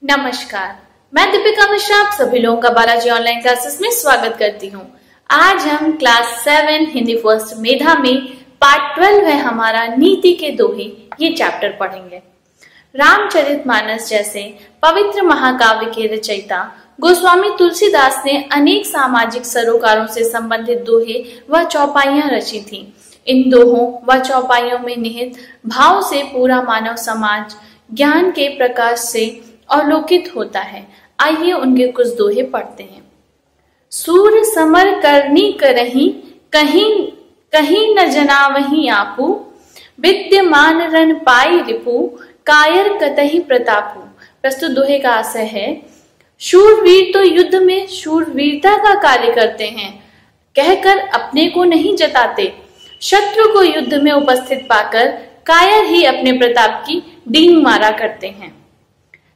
नमस्कार, मैं दीपिका मिश्रा आप सभी लोगों का बालाजी ऑनलाइन क्लासेस में स्वागत करती हूँ। आज हम क्लास 7 हिंदी फर्स्ट मेधा में पार्ट 12 है हमारा नीति के दोहे ये चैप्टर पढ़ेंगे। रामचरितमानस जैसे पवित्र महाकाव्य के रचयिता गोस्वामी तुलसीदास ने अनेक सामाजिक सरोकारों से संबंधित दोहे व चौपाइयां रची थी। इन दोहों व चौपाइयों में निहित भाव से पूरा मानव समाज ज्ञान के प्रकाश से अवलोकित होता है। आइए उनके कुछ दोहे पढ़ते हैं। सूर समर करनी करही, कहीं कहीं न जनावही आपू, विद्यमान रन पाई रिपु, कायर कतहि प्रतापू। प्रस्तुत दोहे का आशय है, शूरवीर तो युद्ध में शूरवीरता का कार्य करते हैं, कहकर अपने को नहीं जताते। शत्रु को युद्ध में उपस्थित पाकर कायर ही अपने प्रताप की डींग मारा करते हैं।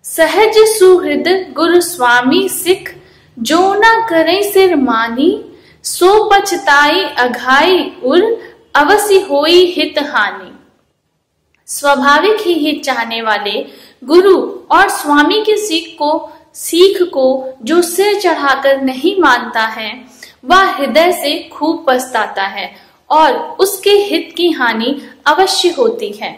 सहज सुहृद गुरु स्वामी सिख, जो न करे सिर मानी, सो पछताई अघाई उर, अवसि होई हित हानि। स्वाभाविक ही हित चाहने वाले गुरु और स्वामी की सीख को जो सिर चढ़ाकर नहीं मानता है, वह हृदय से खूब पछताता है और उसके हित की हानि अवश्य होती है।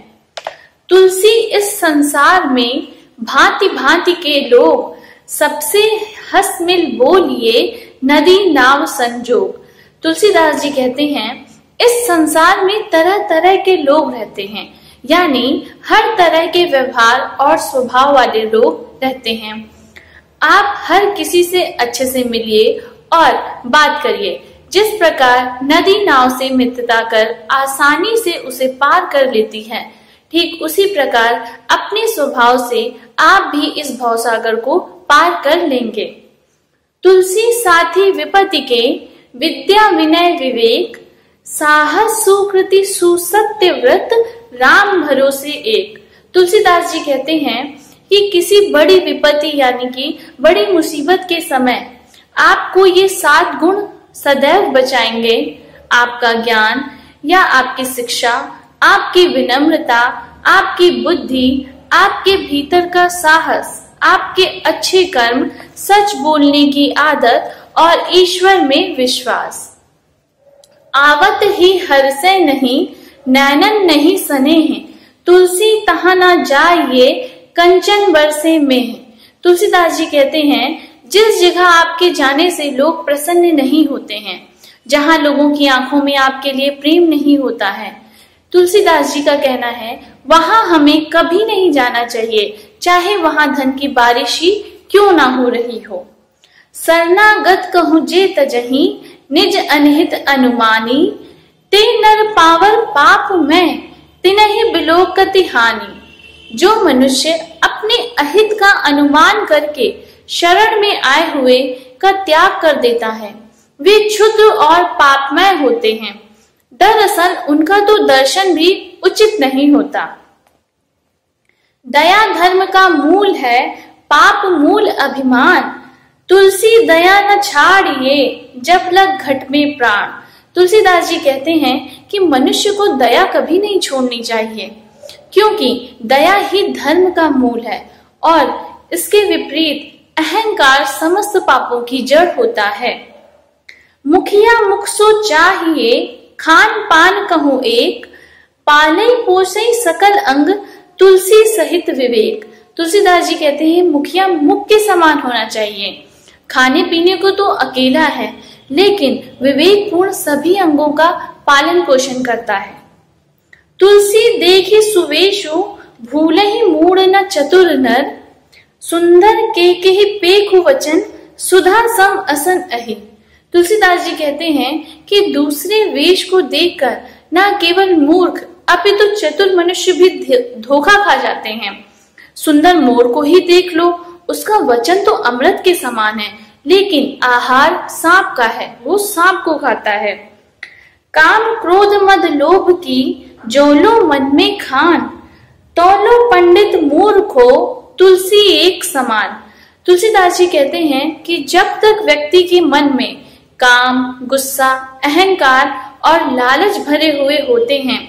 तुलसी इस संसार में भांति भांति के लोग, सबसे हंस मिल बोलिए नदी नाव संजोग। तुलसीदास जी कहते हैं, इस संसार में तरह तरह के लोग रहते हैं, यानी हर तरह के व्यवहार और स्वभाव वाले लोग रहते हैं। आप हर किसी से अच्छे से मिलिए और बात करिए। जिस प्रकार नदी नाव से मित्रता कर आसानी से उसे पार कर लेती है, ठीक उसी प्रकार अपने स्वभाव से आप भी इस भवसागर को पार कर लेंगे। तुलसी साथी विपत्ति के, विद्या विनय विवेक, साहस सुकृति सुसत्य व्रत, राम भरोसे एक। तुलसीदास जी कहते हैं कि किसी बड़ी विपत्ति यानी कि बड़ी मुसीबत के समय आपको ये 7 गुण सदैव बचाएंगे। आपका ज्ञान या आपकी शिक्षा, आपकी विनम्रता, आपकी बुद्धि, आपके भीतर का साहस, आपके अच्छे कर्म, सच बोलने की आदत और ईश्वर में विश्वास। आवत ही हर्षे नहीं, नैनन नहीं सने हैं, तुलसी तहाँ न जाइए, कंचन बरसे में। तुलसीदास जी कहते हैं, जिस जगह आपके जाने से लोग प्रसन्न नहीं होते हैं, जहां लोगों की आंखों में आपके लिए प्रेम नहीं होता है, तुलसीदास जी का कहना है वहां हमें कभी नहीं जाना चाहिए, चाहे वहां धन की बारिश ही क्यों ना हो रही हो। शरणागत कहूं जे तजही, निज अनहित अनुमानी, ते नर पावर पाप में, तिनहि बिलोकति हानि। जो मनुष्य अपने अहित का अनुमान करके शरण में आए हुए का त्याग कर देता है, वे क्षुद्र और पापमय होते हैं। दरअसल उनका तो दर्शन भी उचित नहीं होता। दया धर्म का मूल है, पाप मूल अभिमान, तुलसी दया न छाड़िए, जब लग घट में प्राण। तुलसीदास जी कहते हैं कि मनुष्य को दया कभी नहीं छोड़नी चाहिए, क्योंकि दया ही धर्म का मूल है और इसके विपरीत अहंकार समस्त पापों की जड़ होता है। मुखिया मुख सो चाहिए, खान पान कहूं एक, पालई पोसई सकल अंग, तुलसी सहित विवेक। तुलसीदास जी कहते हैं, मुखिया मुख के समान होना चाहिए। खाने पीने को तो अकेला है, लेकिन विवेक पूर्ण सभी अंगों का पालन पोषण करता है। तुलसी देखी सुवेशु, भूलहि मूढ़ न चतुर नर, सुंदर के पेखु वचन, सुधा सम असन अहि। तुलसीदास जी कहते हैं कि दूसरे वेश को देखकर न केवल मूर्ख अपितु चतुर मनुष्य भी धोखा खा जाते हैं। सुंदर मोर को ही देख लो, उसका वचन तो अमृत के समान है, लेकिन आहार सांप का है, वो सांप को खाता है। काम क्रोध मद लोभ की, जोलो मन में खान, तौलो पंडित मूर्खो, तुलसी एक समान। तुलसीदास जी कहते हैं कि जब तक व्यक्ति के मन में काम, गुस्सा, अहंकार और लालच भरे हुए होते हैं,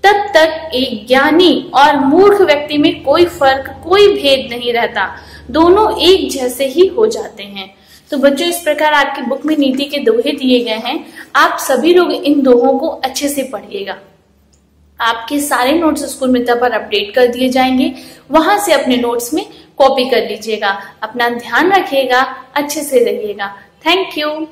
तब तक एक ज्ञानी और मूर्ख व्यक्ति में कोई फर्क, कोई भेद नहीं रहता, दोनों एक जैसे ही हो जाते हैं। तो बच्चों, इस प्रकार आपकी बुक में नीति के दोहे दिए गए हैं। आप सभी लोग इन दोहों को अच्छे से पढ़िएगा। आपके सारे नोट्स स्कूल मित्र पर अपडेट कर दिए जाएंगे, वहां से अपने नोट्स में कॉपी कर लीजिएगा। अपना ध्यान रखिएगा, अच्छे से रहिएगा। Thank you.